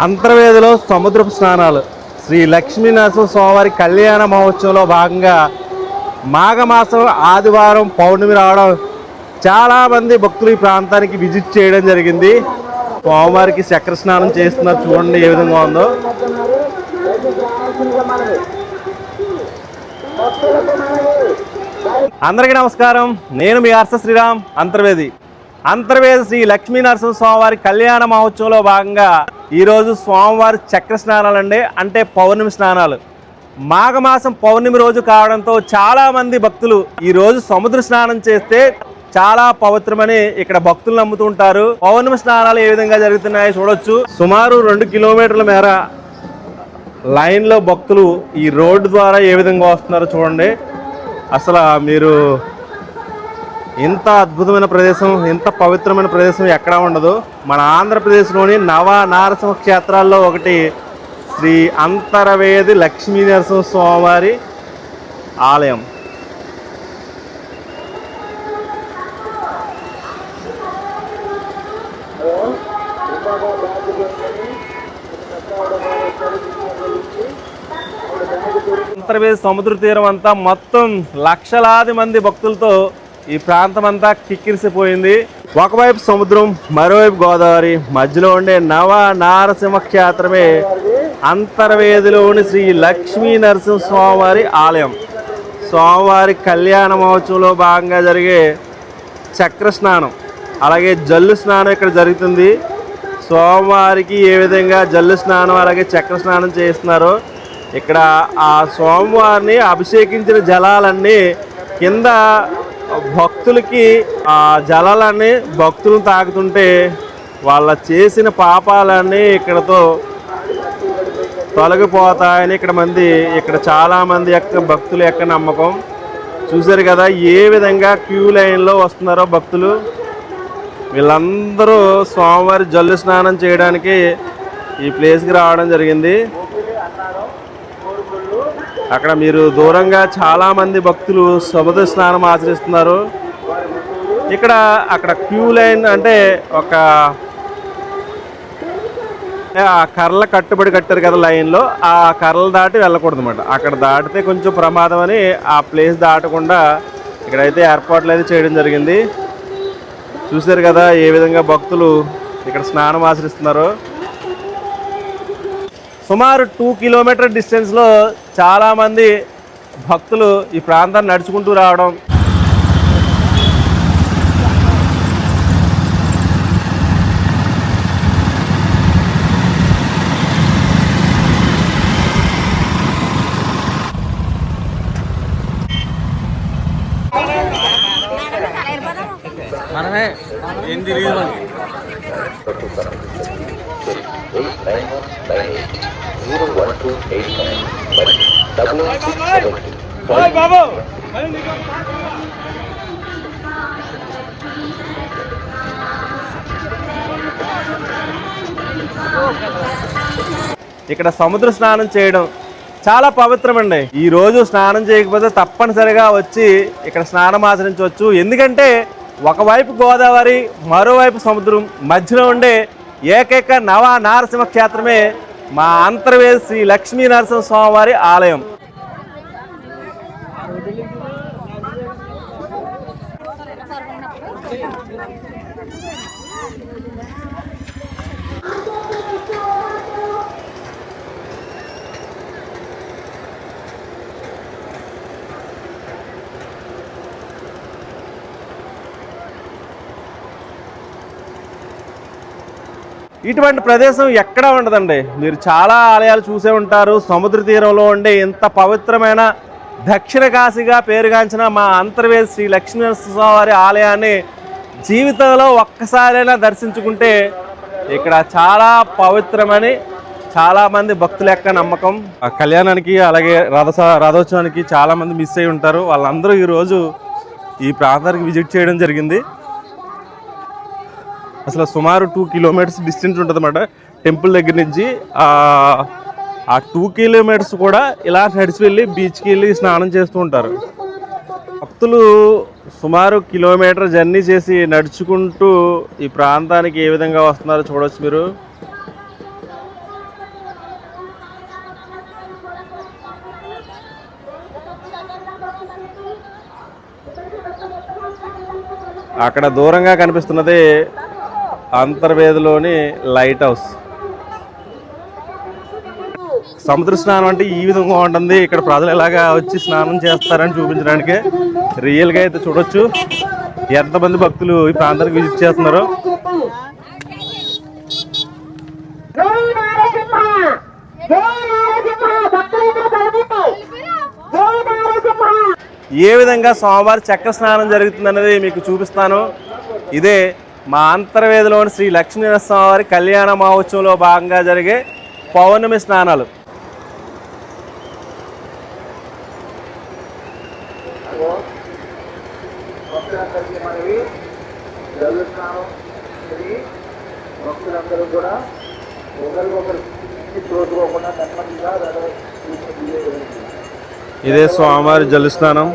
అంతర్వేదిలో సముద్రపు స్నానాలు శ్రీ లక్ష్మీ నరసింహస్వామి కళ్యాణ మహోత్సవంలో భాగంగా మాఘమాసం ఆదివారం పౌర్ణమి రావడం చాలామంది భక్తులు ఈ ప్రాంతానికి విజిట్ చేయడం జరిగింది. స్వామివారికి చక్ర స్నానం చేస్తున్నారు, చూడండి ఏ విధంగా ఉందో. అందరికీ నమస్కారం, నేను మీ హర్ష శ్రీరామ్. అంతర్వేది శ్రీ లక్ష్మీ నరసింహస్వామి కళ్యాణ మహోత్సవంలో భాగంగా ఈరోజు స్వామివారి చక్ర స్నానాలండి, అంటే పౌర్ణమి స్నానాలు. మాఘమాసం పౌర్ణమి రోజు కావడంతో చాలామంది భక్తులు ఈరోజు సముద్ర స్నానం చేస్తే చాలా పవిత్రమని ఇక్కడ భక్తులు నమ్ముతూ ఉంటారు. పౌర్ణమి స్నానాలు ఏ విధంగా జరుగుతున్నాయో చూడొచ్చు. సుమారు 2 కిలోమీటర్ల మేర లైన్లో భక్తులు ఈ రోడ్డు ద్వారా ఏ విధంగా వస్తున్నారో చూడండి. అసలు మీరు ఇంత అద్భుతమైన ప్రదేశం, ఇంత పవిత్రమైన ప్రదేశం ఎక్కడా ఉండదు. మన ఆంధ్రప్రదేశ్లోని నవనారసింహ క్షేత్రాల్లో ఒకటి శ్రీ అంతర్వేది లక్ష్మీ నరసింహస్వామి ఆలయం. అంతర్వేది సముద్ర తీరం అంతా మొత్తం లక్షలాది మంది భక్తులతో ఈ ప్రాంతం అంతా కిక్కిరిసిపోయింది. ఒకవైపు సముద్రం, మరోవైపు గోదావరి, మధ్యలో ఉండే నవనారసింహ క్షేత్రమే అంతర్వేదిలోని శ్రీ లక్ష్మీ నరసింహస్వామి ఆలయం. స్వామివారి కళ్యాణ మహోత్సవంలో భాగంగా జరిగే చక్ర స్నానం, అలాగే జల్లు స్నానం ఇక్కడ జరుగుతుంది. స్వామివారికి ఏ విధంగా జల్లు స్నానం అలాగే చక్ర స్నానం చేస్తున్నారో ఇక్కడ ఆ స్వామివారిని అభిషేకించిన జలాలన్నీ కింద భక్తులకి ఆ జలాలన్నీ భక్తులను తాకుతుంటే వాళ్ళ చేసిన పాపాలన్నీ ఇక్కడతో తొలగిపోతాయని ఇక్కడ చాలామంది యొక్క భక్తుల యొక్క నమ్మకం. చూశారు కదా ఏ విధంగా క్యూ లైన్లో వస్తున్నారో భక్తులు. వీళ్ళందరూ స్వామివారి జల్లు స్నానం చేయడానికి ఈ ప్లేస్కి రావడం జరిగింది. అక్కడ మీరు దూరంగా చాలామంది భక్తులు సముద్ర స్నానం ఆచరిస్తున్నారు. అక్కడ క్యూ లైన్ అంటే ఒక కర్రలు కట్టుబడి కట్టారు కదా లైన్లో, ఆ కర్రలు దాటి వెళ్ళకూడదు అన్నమాట. అక్కడ దాటితే కొంచెం ప్రమాదం అని ఆ ప్లేస్ దాటకుండా ఇక్కడైతే ఏర్పాట్లు అయితే చేయడం జరిగింది. చూశారు కదా ఏ విధంగా భక్తులు ఇక్కడ స్నానం ఆచరిస్తున్నారో. సుమారు 2 కిలోమీటర్ డిస్టెన్స్లో చాలామంది భక్తులు ఈ ప్రాంతాన్ని నడుచుకుంటూ రావడం. మనమే ఏంది రీజన్ ఇక్కడ సముద్ర స్నానం చేయడం చాలా పవిత్రమండి. ఈ రోజు స్నానం చేయకపోతే తప్పనిసరిగా వచ్చి ఇక్కడ స్నానం ఆచరించవచ్చు. ఎందుకంటే ఒకవైపు గోదావరి, మరోవైపు సముద్రం, మధ్యలో ఉండే ఏకైక నవనారసింహ క్షేత్రమే మా అంతర్వేది శ్రీ లక్ష్మీ నరసింహస్వామి ఆలయం. ఇటువంటి ప్రదేశం ఎక్కడా ఉండదండి. మీరు చాలా ఆలయాలు చూసే ఉంటారు. సముద్ర తీరంలో ఉండే ఇంత పవిత్రమైన దక్షిణ కాశీగా పేరుగాంచిన మా అంతర్వేది శ్రీ లక్ష్మీ నరసింహస్వామి ఆలయాన్ని జీవితంలో ఒక్కసారైనా దర్శించుకుంటే ఇక్కడ చాలా పవిత్రమని చాలామంది భక్తుల యొక్క నమ్మకం. ఆ కళ్యాణానికి అలాగే రథోత్సవానికి చాలామంది మిస్ అయి ఉంటారు. వాళ్ళందరూ ఈరోజు ఈ ప్రాంతానికి విజిట్ చేయడం జరిగింది. అసలు సుమారు 2 కిలోమీటర్స్ డిస్టెన్స్ ఉంటుంది అన్నమాట టెంపుల్ దగ్గర నుంచి. ఆ 2 కిలోమీటర్స్ కూడా ఇలా నడిచి వెళ్ళి బీచ్కి వెళ్ళి స్నానం చేస్తూ ఉంటారు భక్తులు. సుమారు కిలోమీటర్ జర్నీ చేసి నడుచుకుంటూ ఈ ప్రాంతానికి ఏ విధంగా వస్తున్నారో చూడవచ్చు మీరు. అక్కడ దూరంగా కనిపిస్తున్నది అంతర్వేదిలోని లైట్ హౌస్. సముద్ర స్నానం అంటే ఈ విధంగా ఉంటుంది. ఇక్కడ ప్రజలు ఎలాగా వచ్చి స్నానం చేస్తారని చూపించడానికి రియల్గా అయితే చూడొచ్చు ఎంతమంది భక్తులు ఈ ప్రాంతానికి విజిట్ చేస్తున్నారు. ఏ విధంగా సోమవారం చక్ర స్నానం జరుగుతుందనేది మీకు చూపిస్తాను. ఇదే మా అంతర్వేదిలోని శ్రీ లక్ష్మీనరసింహవారి కళ్యాణ మహోత్సవంలో భాగంగా జరిగే పౌర్ణమి స్నానాలు. ఇదే స్వామివారి జల స్నానం.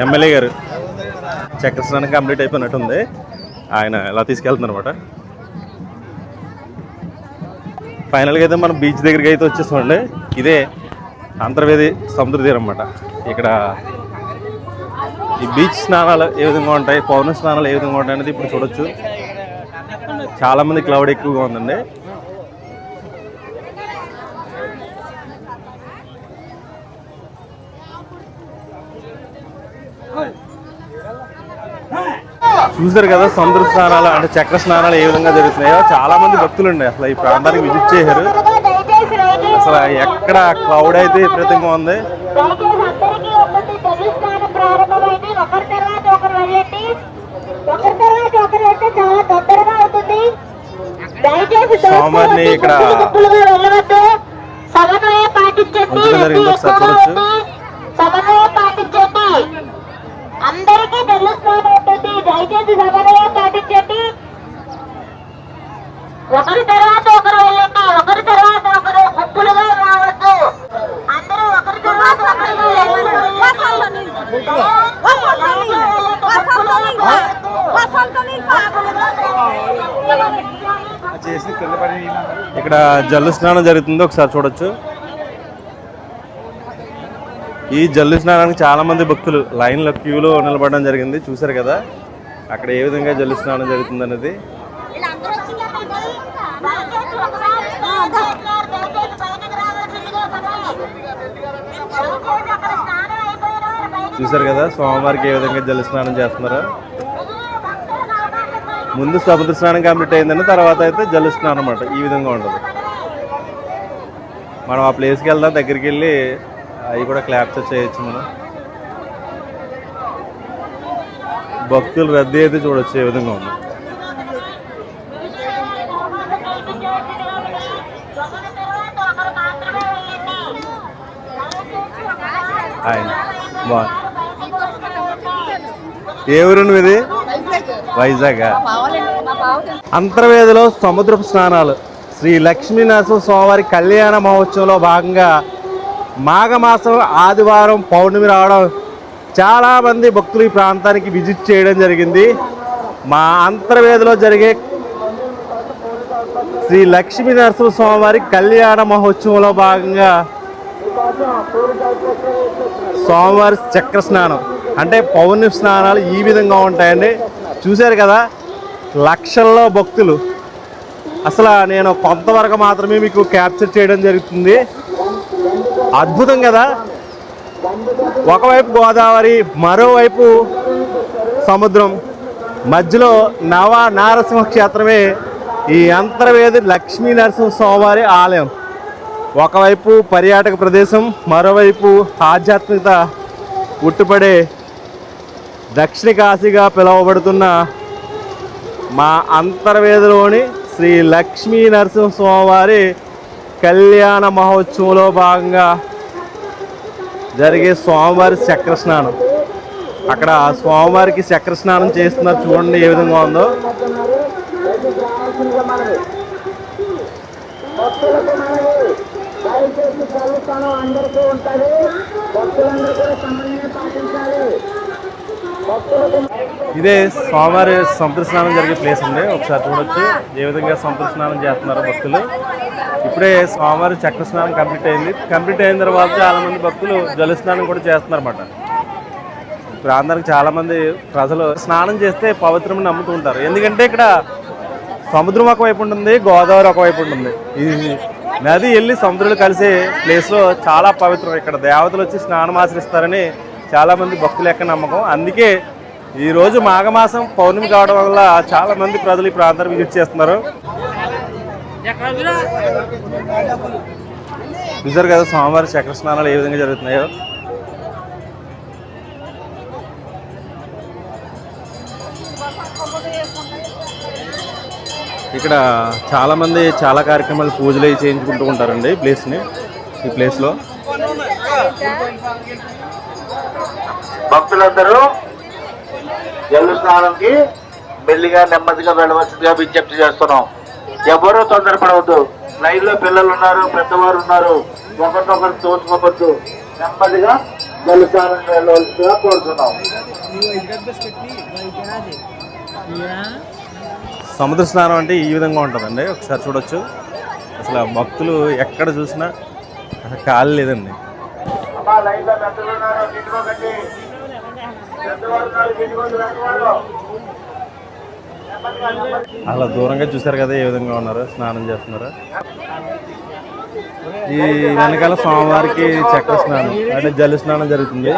ఎమ్మెల్యే గారు చక్ర స్నానం కంప్లీట్ అయిపోయినట్టుంది. ఆయన ఎలా తీసుకెళ్తున్నారు అనమాట. ఫైనల్గా అయితే మనం బీచ్ దగ్గరికి అయితే వచ్చేసామండి. ఇదే అంతర్వేది సముద్ర తీరం అన్నమాట. ఇక్కడ ఈ బీచ్ స్నానాలు ఏ విధంగా ఉంటాయి, పౌర్ణమి స్నానాలు ఏ విధంగా ఉంటాయి అనేది ఇప్పుడు చూడొచ్చు. చాలామంది క్లౌడ్ ఎక్కువగా ఉందండి. చూసారు కదా సముద్ర స్నానాలు అంటే చక్ర స్నానాలు ఏ విధంగా జరుగుతున్నాయో. చాలా మంది భక్తులు అండి అసలు ఈ ప్రాంతానికి విజిట్ చేశారు. అసలు ఎక్కడ క్లౌడ్ అయితే విపరీతంగా ఉంది. సోమవారిని ఇక్కడ జరిగింది ఒకసారి చూడొచ్చు. అందరికీ తెలుస్తాను ఉంటుంది. దయచేసి సమన్వయం పాటించండి. ఒకరి తర్వాత ఒకరు వెళ్ళండి. ఒకరి తర్వాత ఒకరు గుంపులుగా రావద్దు. అందరూ ఒకరి తర్వాత ఇక్కడ జల్లు స్నానం జరుగుతుంది. ఒకసారి చూడొచ్చు. ఈ జల్లు స్నానానికి చాలా మంది భక్తులు లైన్లో క్యూలో నిలబడడం జరిగింది. చూసారు కదా అక్కడ ఏ విధంగా జల్లు స్నానం జరుగుతుంది అనేది. చూసారు కదా సోమవారికి ఏ విధంగా జల్లు స్నానం చేస్తున్నారో. ముందు సముద్ర స్నానం కంప్లీట్ అయిందని తర్వాత అయితే జల్లు స్నానం అన్నమాట. ఈ విధంగా ఉండదు. మనం ఆ ప్లేస్కి వెళ్దాం, దగ్గరికి వెళ్ళి అవి కూడా క్లాప్చర్ చేయొచ్చు. మనం భక్తులు రద్దీ అయితే చూడొచ్చు ఏ విధంగా ఉంది. ఏ ఊరు ఇది? వైజాగ్. అంతర్వేదిలో సముద్రపు స్నానాలు శ్రీ లక్ష్మీనరసింహ స్వామివారి కళ్యాణ మహోత్సవంలో భాగంగా మాఘమాసం ఆదివారం పౌర్ణమి రావడం చాలామంది భక్తులు ఈ ప్రాంతానికి విజిట్ చేయడం జరిగింది. మా అంతర్వేదిలో జరిగే శ్రీ లక్ష్మీనరసింహ స్వామివారి కళ్యాణ మహోత్సవంలో భాగంగా స్వామివారి చక్ర స్నానం అంటే పౌర్ణమి స్నానాలు ఈ విధంగా ఉంటాయండి. చూశారు కదా లక్షల్లో భక్తులు. అసలు నేను కొంతవరకు మాత్రమే మీకు క్యాప్చర్ చేయడం జరుగుతుంది. అద్భుతం కదా. ఒకవైపు గోదావరి, మరోవైపు సముద్రం, మధ్యలో నారసింహ క్షేత్రమే ఈ అంతర్వేది లక్ష్మీ నరసింహ స్వామివారి ఆలయం. ఒకవైపు పర్యాటక ప్రదేశం, మరోవైపు ఆధ్యాత్మికత ఉట్టుపడే దక్షిణ కాశీగా పిలువబడుతున్న మా అంతర్వేదిలోని శ్రీ లక్ష్మీ నరసింహ స్వామివారి కళ్యాణ మహోత్సవంలో భాగంగా జరిగే స్వామివారి చక్ర స్నానం. అక్కడ స్వామివారికి చక్ర స్నానం చేస్తున్నారు, చూడండి ఏ విధంగా ఉందో. ఇదే స్వామివారి సముద్ర స్నానం జరిగే ప్లేస్ అండి. ఒకసారి చూడొచ్చు ఏ విధంగా సముద్ర స్నానం చేస్తున్నారు భక్తులు. ఇప్పుడే స్వామివారి చక్ర స్నానం కంప్లీట్ అయిన తర్వాత చాలామంది భక్తులు జల స్నానం కూడా చేస్తున్నారు అన్నమాట. ప్రాంతానికి చాలామంది ప్రజలు స్నానం చేస్తే పవిత్రమని నమ్ముతూ ఉంటారు. ఎందుకంటే ఇక్కడ సముద్రం ఒకవైపు ఉంటుంది, గోదావరి ఒకవైపు ఉంటుంది. ఈ నది వెళ్ళి సముద్రంలో కలిసే ప్లేస్లో చాలా పవిత్రం. ఇక్కడ దేవతలు వచ్చి స్నానం ఆచరిస్తారని చాలామంది భక్తుల యొక్క నమ్మకం. అందుకే ఈరోజు మాఘమాసం పౌర్ణమి కావడం వల్ల చాలామంది ప్రజలు ఈ ప్రాంతాన్ని విజిట్ చేస్తున్నారు. చూసారు కదా స్వామివారి చక్ర స్నానాలు ఏ విధంగా జరుగుతున్నాయో. ఇక్కడ చాలామంది చాలా కార్యక్రమాలు పూజలు అవి చేయించుకుంటూ ఉంటారండి ఈ ప్లేస్లో. భక్తులందరూ జల స్నానంకి మెల్లిగా నెమ్మదిగా వెళ్ళవలసిందిగా విజ్ఞప్తి చేస్తున్నాం. ఎవరూ తొందరపడవద్దు. లైన్ లో పిల్లలు ఉన్నారు, పెద్దవారు ఉన్నారు, ఒకరినొకరు తోచుకోవద్దు. నెమ్మదిగా జల స్నానం వెళ్ళవలసిందిగా కోరుతున్నాం. సముద్ర స్నానం అంటే ఈ విధంగా ఉంటుందండి. ఒకసారి చూడొచ్చు. అసలు భక్తులు ఎక్కడ చూసినా అసలు ఖాళీ లేదండి. అలా దూరంగా చూసారు కదా ఏ విధంగా ఉన్నారు, స్నానం చేస్తున్నారు. ఈ వెనకాల స్వామివారికి చక్ర స్నానం అంటే జల స్నానం జరుగుతుంది.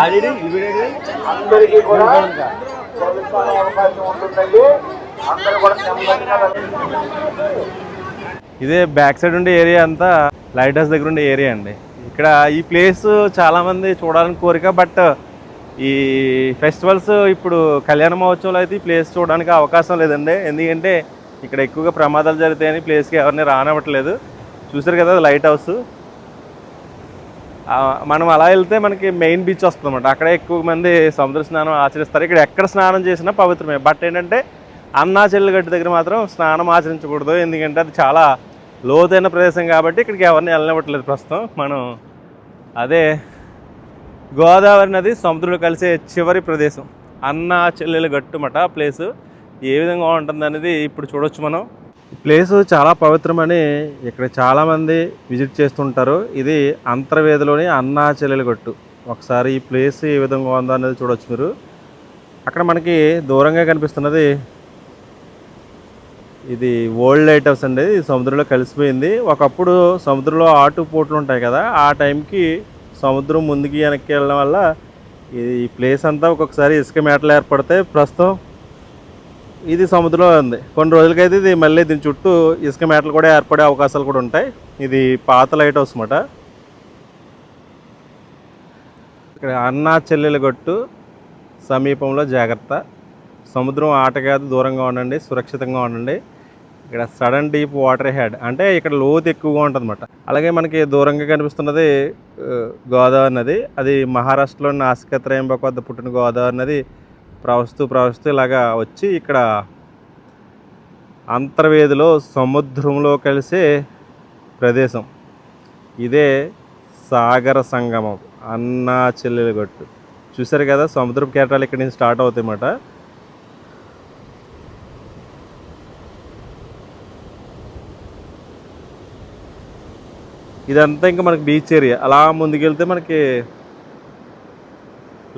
ఇదే బ్యాక్ సైడ్ ఉండే ఏరియా అంతా లైట్ హౌస్ దగ్గర ఉండే ఏరియా అండి. ఇక్కడ ఈ ప్లేస్ చాలామంది చూడాలని కోరిక. బట్ ఈ ఫెస్టివల్స్ ఇప్పుడు కళ్యాణ మహోత్సవంలో అయితే ఈ ప్లేస్ చూడడానికి అవకాశం లేదండి. ఎందుకంటే ఇక్కడ ఎక్కువగా ప్రమాదాలు జరుగుతాయని ప్లేస్కి ఎవరిని రానివ్వట్లేదు. చూసారు కదా లైట్ హౌస్. మనం అలా వెళ్తే మనకి మెయిన్ బీచ్ వస్తుంది అన్నమాట. అక్కడే ఎక్కువ మంది సముద్ర స్నానం ఆచరిస్తారు. ఇక్కడ ఎక్కడ స్నానం చేసినా పవిత్రమే. బట్ ఏంటంటే అన్నా చెల్లెగట్టు దగ్గర మాత్రం స్నానం ఆచరించకూడదు. ఎందుకంటే అది చాలా లోతైన ప్రదేశం కాబట్టి ఇక్కడికి ఎవరిని వెళ్ళనివ్వట్లేదు ప్రస్తుతం. మనం అదే గోదావరి నది సముద్రంలో కలిసే చివరి ప్రదేశం అన్నా చెల్లెల గట్టు మాట ప్లేసు. ఏ విధంగా ఉంటుంది అనేది ఇప్పుడు చూడొచ్చు మనం. ప్లేసు చాలా పవిత్రమని ఇక్కడ చాలామంది విజిట్ చేస్తుంటారు. ఇది అంతర్వేదిలోని అన్నా చెల్లెల గట్టు. ఒకసారి ఈ ప్లేస్ ఏ విధంగా ఉందో అనేది చూడొచ్చు మీరు. అక్కడ మనకి దూరంగా కనిపిస్తున్నది ఇది ఓల్డ్ లైట్ హౌస్ అండి. ఇది సముద్రంలో కలిసిపోయింది. ఒకప్పుడు సముద్రంలో ఆటుపోట్లు ఉంటాయి కదా, ఆ టైంకి సముద్రం ముందుకి వెనక్కి వెళ్ళడం వల్ల ఈ ప్లేస్ అంతా ఒక్కొక్కసారి ఇసుక మేటలు ఏర్పడితే ప్రస్తుతం ఇది సముద్రంలో ఉంది. కొన్ని రోజులకైతే ఇది మళ్ళీ దీని చుట్టూ ఇసుక మేటలు కూడా ఏర్పడే అవకాశాలు కూడా ఉంటాయి. ఇది పాత లైట్ హౌస్ అన్నమాట. ఇక్కడ అన్నా చెల్లెల గట్టు సమీపంలో జాగ్రత్త. సముద్రం ఆటగాదు, దూరంగా ఉండండి, సురక్షితంగా ఉండండి. ఇక్కడ సడన్ డీప్ వాటర్ హెడ్ అంటే ఇక్కడ లోతు ఎక్కువగా ఉంటుంది అన్నమాట. అలాగే మనకి దూరంగా కనిపిస్తున్నది గోదావరి నది. అది మహారాష్ట్రలోని నాసికత్రయంబక వద్ద పుట్టిన గోదావరి నది ప్రవహిస్తూ ఇలాగా వచ్చి ఇక్కడ అంతర్వేదిలో సముద్రంలో కలిసే ప్రదేశం. ఇదే సాగర సంగమం అన్నా చెల్లెల గట్టు. చూసారు కదా సముద్రపు కేటాలు ఇక్కడి నుంచి స్టార్ట్ అవుతాయి అన్నమాట. ఇదంతా ఇంకా మనకి బీచ్ ఏరియా. అలా ముందుకెళ్తే మనకి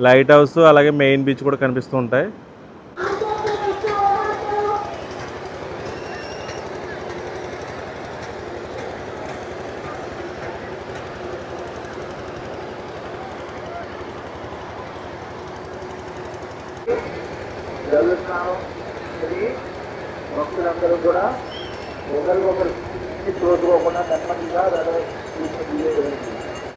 లైట్ హౌస్ అలాగే మెయిన్ బీచ్ కూడా కనిపిస్తూ ఉంటాయి. భక్తులందరూ కూడా ఒకరికొకరు చూసుకోకుండా నెమ్మదిగా